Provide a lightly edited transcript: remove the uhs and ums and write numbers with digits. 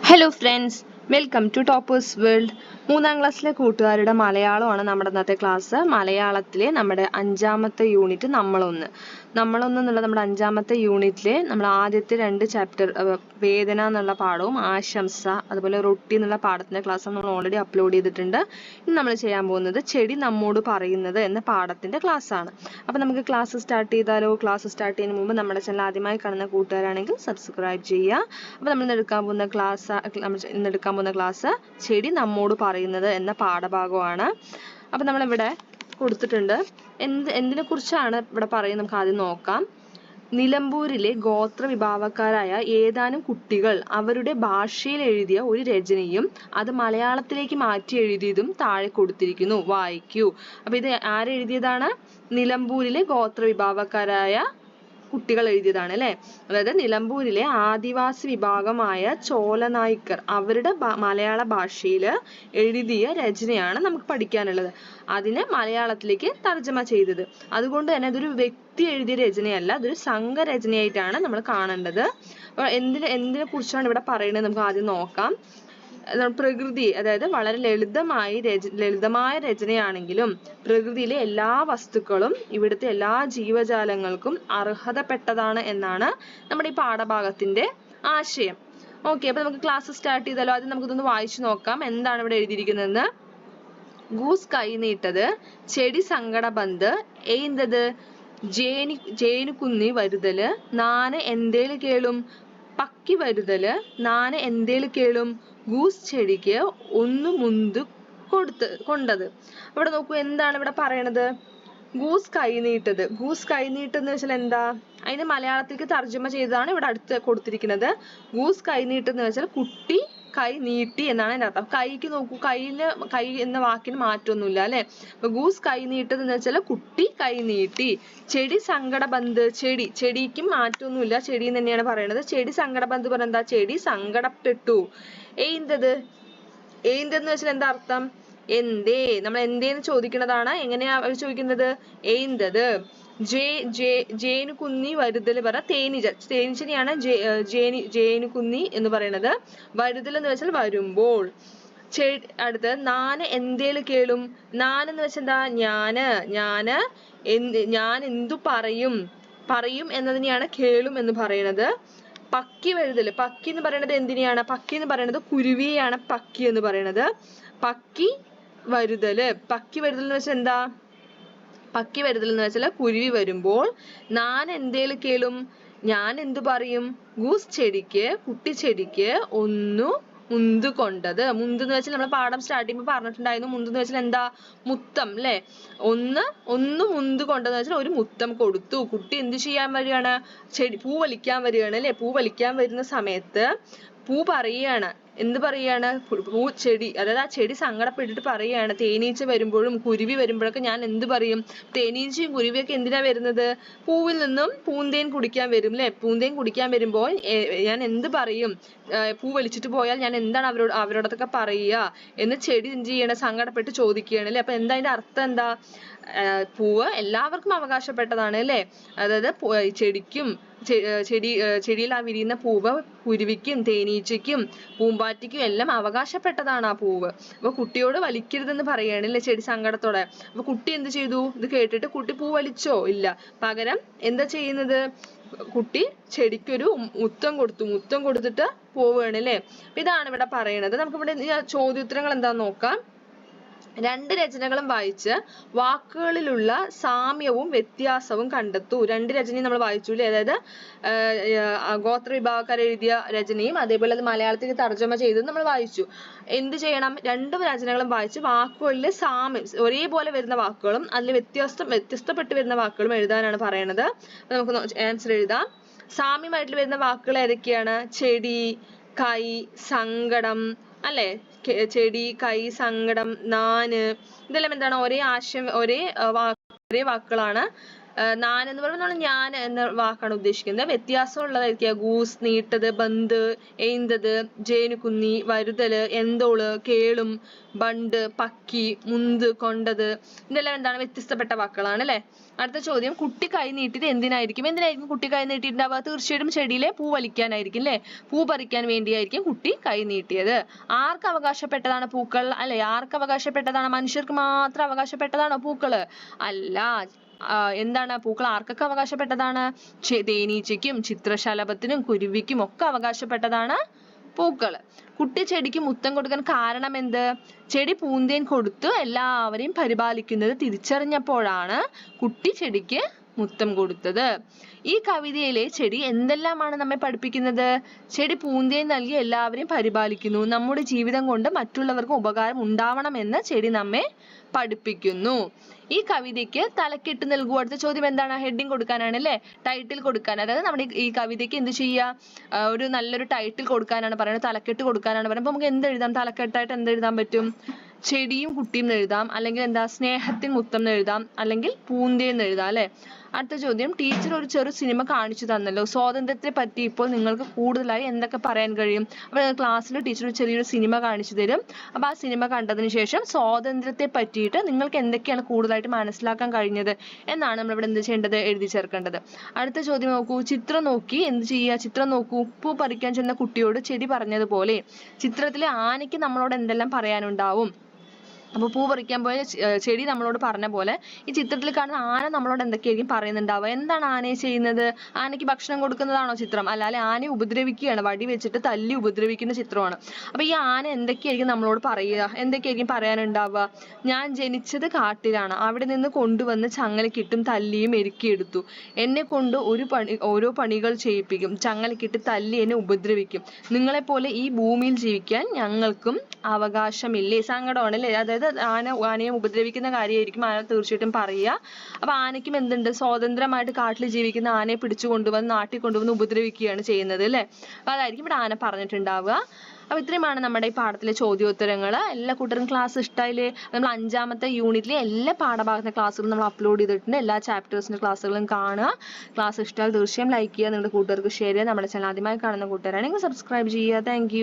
Hello friends, welcome to toppers world. 3ാം ക്ലാസ്സിലെ കൂട്ടുകാരുടെ മലയാളമാണ് നമ്മുടെ ഇന്നത്തെ ക്ലാസ്. മലയാളത്തിലെ നമ്മുടെ 5ാമത്തെ യൂണിറ്റ് നമ്മളൊന്ന് എന്നുള്ള നമ്മുടെ 5ാമത്തെ യൂണിറ്റിലെ നമ്മൾ ആദ്യത്തെ 2 ചാപ്റ്റർ വേദന എന്നുള്ള പാഠവും ആശംസ അതുപോലെ റൊട്ടി എന്നുള്ള പാഠത്തിന്റെ ക്ലാസ് നമ്മൾ ഓൾറെഡി അപ്ലോഡ് ചെയ്തിട്ടുണ്ട്. ഇന്ന് നമ്മൾ ചെയ്യാൻ പോകുന്നത് ചെടി നമ്മോട് പറയുന്നത് എന്ന പാഠത്തിന്റെ ക്ലാസ് ആണ്. അപ്പോൾ നമുക്ക് ക്ലാസ് സ്റ്റാർട്ട് ചെയ്താലോ? ക്ലാസ് സ്റ്റാർട്ട് ചെയ്യുന്നതിന് മുമ്പ് നമ്മുടെ ചാനൽ ആദ്യമായി കാണുന്ന കൂട്ടുകാരാണെങ്കിൽ സബ്സ്ക്രൈബ് ചെയ്യുക. അപ്പോൾ നമ്മൾ ഇന്ന് എടുക്കാൻ പോകുന്ന ക്ലാസ് ചെടി നമ്മോട് പറയുന്നത് എന്ന പാഠഭാഗമാണ്. അപ്പോൾ നമ്മളിവിടെ കൊടുത്തിട്ടുണ്ട്. എന്തിനെ കുറിച്ചാണ് ഇവിടെ പറയുന്നത് നമുക്ക് ആദ്യം നോക്കാം. നിലമ്പൂരിലെ ഗോത്ര വിഭാഗക്കാരായ ഏതാനും കുട്ടികൾ അവരുടെ ഭാഷയിൽ എഴുതിയ ഒരു രചനയും അത് മലയാളത്തിലേക്ക് മാറ്റി എഴുതിയതും താഴെ കൊടുത്തിരിക്കുന്നു, വായിക്കൂ. അപ്പൊ ഇത് ആരെഴുതിയതാണ്? നിലമ്പൂരിലെ ഗോത്ര വിഭാഗക്കാരായ കുട്ടികൾ എഴുതിയതാണ് അല്ലെ. അതായത് നിലമ്പൂരിലെ ആദിവാസി വിഭാഗമായ ചോലനായ്ക്കർ അവരുടെ മലയാള ഭാഷയിൽ എഴുതിയ രചനയാണ് നമുക്ക് പഠിക്കാനുള്ളത്. അതിനെ മലയാളത്തിലേക്ക് തർജ്ജമ ചെയ്തത്. അതുകൊണ്ട് തന്നെ അതൊരു വ്യക്തി എഴുതിയ രചനയല്ല, അതൊരു സംഘരചനയായിട്ടാണ് നമ്മൾ കാണേണ്ടത്. എന്തിനെ കുറിച്ചാണ് ഇവിടെ പറയുന്നത് നമുക്ക് ആദ്യം നോക്കാം. പ്രകൃതി, അതായത് വളരെ ലളിതമായ രചനയാണെങ്കിലും പ്രകൃതിയിലെ എല്ലാ വസ്തുക്കളും ഇവിടുത്തെ എല്ലാ ജീവജാലങ്ങൾക്കും അർഹതപ്പെട്ടതാണ് എന്നാണ് നമ്മുടെ ഈ പാഠഭാഗത്തിന്റെ ആശയം. ഓക്കെ, അപ്പൊ നമുക്ക് ക്ലാസ് സ്റ്റാർട്ട് ചെയ്താലോ? ആദ്യം നമുക്കിതൊന്ന് വായിച്ചു നോക്കാം. എന്താണ് ഇവിടെ എഴുതിയിരിക്കുന്നതെന്ന്. ഗൂസ് കൈനീട്ടത്, ചെടി സങ്കട ബന്ദ് എയ്തത്, ജേനുകുന്നി വരുതല്, നാന് എന്തേല് കേളും, പക്കി വരുതല്, നാന് എന്തേല് കേളും, ഗൂസ് ചെടിക്ക് ഒന്ന് മുന്ത് കൊണ്ടത്. ഇവിടെ നോക്കൂ, എന്താണ് ഇവിടെ പറയണത്? ഗൂസ് കൈനീട്ടത്. ഗൂസ് കൈനീട്ടെന്ന് വെച്ചാൽ എന്താ? അതിന് മലയാളത്തിലേക്ക് തർജ്ജമ ചെയ്തതാണ് ഇവിടെ അടുത്ത് കൊടുത്തിരിക്കുന്നത്. ഗൂസ് കൈനീട്ടെന്ന് വെച്ചാൽ കുട്ടി കൈ നീട്ടി എന്നാണ് അതിന്റെ അർത്ഥം. കൈക്ക് നോക്കൂ, കൈ എന്ന വാക്കിന് മാറ്റമൊന്നുമില്ല അല്ലെ. അപ്പൊ ഗൂസ് കൈ നീട്ടത് എന്ന് വെച്ചാൽ കുട്ടി കൈ നീട്ടി. ചെടി സങ്കട ബന്ദ്, ചെടിക്കും മാറ്റമൊന്നുമില്ല, ചെടി തന്നെയാണ് പറയണത്. ചെടി സങ്കട ബന്ദ് പറഞ്ഞ എന്താ? ചെടി സങ്കടപ്പെട്ടു. എയ്തെന്ന് വെച്ചാൽ എന്താ അർത്ഥം? എന്തേ, നമ്മൾ എന്തേന്ന് ചോദിക്കുന്നതാണ്. എങ്ങനെയാ അവർ ചോദിക്കുന്നത്? എയ്തത്. ജേനുകുന്നി വരുതൽ പറ, തേനീച്ചനെയാണ് ജേനുകുന്നി എന്ന് പറയുന്നത്. വരുതൽ എന്ന് വെച്ചാൽ വരുമ്പോൾ. അടുത്ത് നാന് എന്തേല് കേളും. നാന് എന്ന് വെച്ചാൽ എന്താ? ഞാൻ എന്തു പറയും എന്നതിനെയാണ് കേളും എന്ന് പറയുന്നത്. പക്കി വരുതൽ, പക്കി എന്ന് പറയുന്നത് എന്തിനെയാണ്? പക്കി എന്ന് പറയുന്നത് കുരുവിയെയാണ് പക്കി എന്ന് പറയുന്നത്. പക്കി വരുതല് എന്ന് വെച്ചാൽ എന്താ? പക്കി വരുതൽ എന്ന് വെച്ചാൽ കുരുവി വരുമ്പോൾ. ഞാൻ എന്തേല് കേളും, ഞാൻ എന്തു പറയും? ഗൂസ് ചെടിക്ക്, കുട്ടി ചെടിക്ക് ഒന്നു മുന്ത് കൊണ്ടത്. മുന്ത് എന്ന് വെച്ചാൽ നമ്മൾ പാഠം സ്റ്റാർട്ട് ചെയ്യുമ്പോൾ പറഞ്ഞിട്ടുണ്ടായിരുന്നു. മുന്ത് എന്ന് വെച്ചാൽ എന്താ? മുത്തം അല്ലെ. ഒന്ന് മുന്ത് കൊണ്ടതെന്ന് വെച്ചാൽ ഒരു മുത്തം കൊടുത്തു. കുട്ടി എന്ത് ചെയ്യാൻ വരികയാണ്? പൂ വലിക്കാൻ വരികയാണ് അല്ലെ. പൂ വലിക്കാൻ വരുന്ന സമയത്ത് പൂ പറയാണ്, എന്ത് പറയാണ്? ചെടി, അതായത് ആ ചെടി സങ്കടപ്പെട്ടിട്ട് പറയാണ്, തേനീച്ച വരുമ്പോഴും കുരുവി വരുമ്പോഴൊക്കെ ഞാൻ എന്ത് പറയും? തേനീച്ചയും കുരുവിയൊക്കെ എന്തിനാ വരുന്നത്? പൂവിൽ നിന്നും പൂന്തേൻ കുടിക്കാൻ വരും അല്ലെ. പൂന്തേൻ കുടിക്കാൻ വരുമ്പോൾ ഞാൻ എന്ത് പറയും? പൂ വലിച്ചിട്ട് പോയാൽ ഞാൻ എന്താണ് അവരോടൊക്കെ പറയുക എന്ന് ചെടി എന്ത് ചെയ്യണം? സങ്കടപ്പെട്ട് ചോദിക്കുകയാണ് അല്ലെ. അപ്പൊ എന്താ അതിന്റെ അർത്ഥം? എന്താ? പൂവ് എല്ലാവർക്കും അവകാശപ്പെട്ടതാണ് അല്ലെ. അതായത് ചെടിക്കും ചെടിയിൽ ആ വിരിയുന്ന പൂവ് കുരുവിക്കും തേനീച്ചയ്ക്കും പൂമ്പാറ്റയ്ക്കും എല്ലാം അവകാശപ്പെട്ടതാണ് ആ പൂവ്. അപ്പൊ കുട്ടിയോട് വലിക്കരുതെന്ന് പറയുകയാണ് അല്ലെ ചെടി സങ്കടത്തോടെ. അപ്പൊ കുട്ടി എന്ത് ചെയ്തു? ഇത് കേട്ടിട്ട് കുട്ടി പൂ വലിച്ചോ? ഇല്ല. പകരം എന്താ ചെയ്യുന്നത്? കുട്ടി ചെടിക്കൊരു മുത്തം കൊടുത്തിട്ട് പോവുകയാണ് അല്ലെ. ഇതാണ് ഇവിടെ പറയണത്. നമുക്കിവിടെ ചോദ്യോത്തരങ്ങൾ എന്താന്ന് നോക്കാം. 2 രചനകളും വായിച്ച് വാക്കുകളിലുള്ള സാമ്യവും വ്യത്യാസവും കണ്ടെത്തൂ. 2 രചനയും നമ്മൾ വായിച്ചു അല്ലേ. അതായത് ഗോത്ര വിഭാഗക്കാർ എഴുതിയ രചനയും അതേപോലെ അത് മലയാളത്തിൽ തർജ്ജമ ചെയ്തതും നമ്മൾ വായിച്ചു. എന്ത് ചെയ്യണം? 2 രചനകളും വായിച്ച് വാക്കുകളിലെ സാമ്യം, ഒരേപോലെ വരുന്ന വാക്കുകളും അതിൽ വ്യത്യസ്തപ്പെട്ട് വരുന്ന വാക്കുകളും എഴുതാനാണ് പറയണത്. നമുക്ക് ആൻസർ എഴുതാം. സാമ്യമായിട്ട് വരുന്ന വാക്കുകൾ ഏതൊക്കെയാണ്? ചെടി, കൈ, സങ്കടം അല്ലെ. ചെടി, കൈ, സങ്കടം, നാന്, ഇതെല്ലാം എന്താണ്? ഒരേ ആശയം, ഒരേ വാക്കുകളാണ്. നാൻ എന്ന് പറയുമ്പോൾ നമ്മൾ ഞാൻ എന്ന വാക്കാണ് ഉദ്ദേശിക്കുന്നത്. വ്യത്യാസമുള്ളതായിരിക്കുക ഗൂസ് നീട്ടത്, ബന്ത്, എയ്ന്തത്, ജേനുകുന്നി, വരുതല്, എന്തോള്, കേളും, ബണ്ട്, പക്കി, മുന്ത്, കൊണ്ടത്, ഇതെല്ലാം എന്താണ് വ്യത്യസ്തപ്പെട്ട വാക്കുകളാണ് അല്ലെ. അടുത്ത ചോദ്യം, കുട്ടി കൈ നീട്ടിയത് എന്തിനായിരിക്കും? എന്തിനായിരിക്കും കുട്ടി കൈ നീട്ടിയിട്ടുണ്ടാവുക? തീർച്ചയായിട്ടും ചെടിയിലെ പൂ വലിക്കാനായിരിക്കും അല്ലെ. പൂ പറിക്കാൻ വേണ്ടിയായിരിക്കും കുട്ടി കൈ നീട്ടിയത്. ആർക്ക് അവകാശപ്പെട്ടതാണ് പൂക്കൾ അല്ലെ? ആർക്ക് അവകാശപ്പെട്ടതാണ്? മനുഷ്യർക്ക് മാത്രം അവകാശപ്പെട്ടതാണോ പൂക്കള്? അല്ല. എന്താണ് പൂക്കൾ ആർക്കൊക്കെ അവകാശപ്പെട്ടതാണ്? തേനീച്ചയ്ക്കും ചിത്രശലഭത്തിനും കുരുവിക്കും ഒക്കെ അവകാശപ്പെട്ടതാണ് പൂക്കള്. കുട്ടി ചെടിക്ക് മുത്തം കൊടുക്കാൻ കാരണം എന്ത്? ചെടി പൂന്തേൻ കൊടുത്തു എല്ലാവരെയും പരിപാലിക്കുന്നത് തിരിച്ചറിഞ്ഞപ്പോഴാണ് കുട്ടി ചെടിക്ക് മുത്തം കൊടുത്തത്. ഈ കവിതയിലെ ചെടി എന്തെല്ലാമാണ് നമ്മെ പഠിപ്പിക്കുന്നത്? ചെടി പൂന്തേൻ നൽകി എല്ലാവരെയും പരിപാലിക്കുന്നു. നമ്മുടെ ജീവിതം കൊണ്ട് മറ്റുള്ളവർക്ക് ഉപകാരം ഉണ്ടാവണമെന്ന് ചെടി നമ്മെ പഠിപ്പിക്കുന്നു. ഈ കവിതയ്ക്ക് തലക്കെട്ട് നൽകൂ. അടുത്ത ചോദ്യം എന്താണ്? ഹെഡിങ് കൊടുക്കാനാണ് അല്ലെ, ടൈറ്റിൽ കൊടുക്കാൻ. അതായത് നമ്മുടെ ഈ കവിതയ്ക്ക് എന്ത് ചെയ്യുക? ഒരു നല്ലൊരു ടൈറ്റിൽ കൊടുക്കാനാണ് പറയുന്നത്, തലക്കെട്ട് കൊടുക്കാനാണ് പറയുന്നത്. അപ്പൊ നമുക്ക് എന്ത് എഴുതാം? തലക്കെട്ടായിട്ട് എന്ത് എഴുതാൻ പറ്റും? ചെടിയും കുട്ടിയും എഴുതാം, അല്ലെങ്കിൽ എന്താ സ്നേഹത്തിൻ മുത്തം എന്ന് എഴുതാം, അല്ലെങ്കിൽ പൂന്തേന്ന് എഴുതാം അല്ലെ. അടുത്ത ചോദ്യം, ടീച്ചർ ഒരു ചെറു സിനിമ കാണിച്ചു തന്നല്ലോ, സ്വാതന്ത്ര്യത്തെ പറ്റി ഇപ്പോൾ നിങ്ങൾക്ക് കൂടുതലായി എന്തൊക്കെ പറയാൻ കഴിയും? അപ്പോൾ ക്ലാസ്സിൽ ടീച്ചർ ഒരു ചെറിയൊരു സിനിമ കാണിച്ചു തരും. അപ്പോൾ ആ സിനിമ കണ്ടതിന് ശേഷം സ്വാതന്ത്ര്യത്തെ പറ്റിയിട്ട് നിങ്ങൾക്ക് എന്തൊക്കെയാണ് കൂടുതലായിട്ട് മനസ്സിലാക്കാൻ കഴിഞ്ഞത് എന്നാണ് നമ്മളിവിടെ എന്ത് ചെയ്യേണ്ടത്? എഴുതി ചേർക്കേണ്ടത്. അടുത്ത ചോദ്യം നോക്കൂ, ചിത്രം നോക്കി എന്ത് ചെയ്യുക? ചിത്രം നോക്കൂ. പൂ പറിക്കാൻ ചെന്ന കുട്ടിയോട് ചെടി പറഞ്ഞതുപോലെ ചിത്രത്തിലെ ആനയ്ക്ക് നമ്മളോട് എന്തെല്ലാം പറയാനുണ്ടാവും? അപ്പോൾ പൂ പറിക്കാൻ പോയ ചെടി നമ്മളോട് പറഞ്ഞ പോലെ ഈ ചിത്രത്തിൽ കാണുന്ന ആന നമ്മളോട് എന്തൊക്കെയായിരിക്കും പറയുന്നുണ്ടാവുക? എന്താണ് ആനയെ ചെയ്യുന്നത്? ആനയ്ക്ക് ഭക്ഷണം കൊടുക്കുന്നതാണോ ചിത്രം? അല്ലാതെ ആനയെ ഉപദ്രവിക്കുകയാണ്, വടി വെച്ചിട്ട് തല്ലി ഉപദ്രവിക്കുന്ന ചിത്രമാണ്. അപ്പോൾ ഈ ആന എന്തൊക്കെയായിരിക്കും നമ്മളോട് പറയുക? എന്തൊക്കെയായിരിക്കും പറയാനുണ്ടാവുക? ഞാൻ ജനിച്ചത് കാട്ടിലാണ്, അവിടെ നിന്ന് കൊണ്ടുവന്ന് ചങ്ങലക്കിട്ടും തല്ലിയും മെരുക്കിയെടുത്തു. എന്നെ കൊണ്ട് ഓരോ പണികൾ ചെയ്യിപ്പിക്കും, ചങ്ങലക്കിട്ട് തല്ലി എന്നെ ഉപദ്രവിക്കും. നിങ്ങളെപ്പോലെ ഈ ഭൂമിയിൽ ജീവിക്കാൻ ഞങ്ങൾക്കും അവകാശമില്ലേ? സങ്കടമാണ് അല്ലേ? അതായത് ആനയെ ഉപദ്രവിക്കുന്ന കാര്യമായിരിക്കും ആന തീർച്ചയായിട്ടും പറയുക. അപ്പൊ ആനയ്ക്കും എന്തുണ്ട്? സ്വതന്ത്രമായിട്ട് കാട്ടിൽ ജീവിക്കുന്ന ആനയെ പിടിച്ചു കൊണ്ടുവന്ന് നാട്ടിൽ കൊണ്ടുവന്ന് ഉപദ്രവിക്കുകയാണ് ചെയ്യുന്നത് അല്ലെ. അപ്പൊ അതായിരിക്കും ഇവിടെ ആന പറഞ്ഞിട്ടുണ്ടാവുക. അപ്പൊ ഇത്രയുമാണ് നമ്മുടെ ഈ പാഠത്തിലെ ചോദ്യോത്തരങ്ങൾ. എല്ലാ കൂട്ടരും ക്ലാസ് ഇഷ്ടമായില്ലേ? നമ്മൾ 5ാമത്തെ യൂണിറ്റിലെ എല്ലാ പാഠഭാഗത്തെ ക്ലാസ്സുകളും നമ്മൾ അപ്ലോഡ് ചെയ്തിട്ടുണ്ട്. എല്ലാ ചാപ്റ്റേഴ്സിന്റെ ക്ലാസ്സുകളും കാണുക. ക്ലാസ് ഇഷ്ടമായാൽ തീർച്ചയായും ലൈക്ക് ചെയ്യുക, നിങ്ങളുടെ കൂട്ടുകാർക്ക് ഷെയർ ചെയ്യുക. നമ്മുടെ ചാനൽ ആദ്യമായി കാണുന്ന കൂട്ടുകാരാണെങ്കിൽ സബ്സ്ക്രൈബ് ചെയ്യുക. താങ്ക്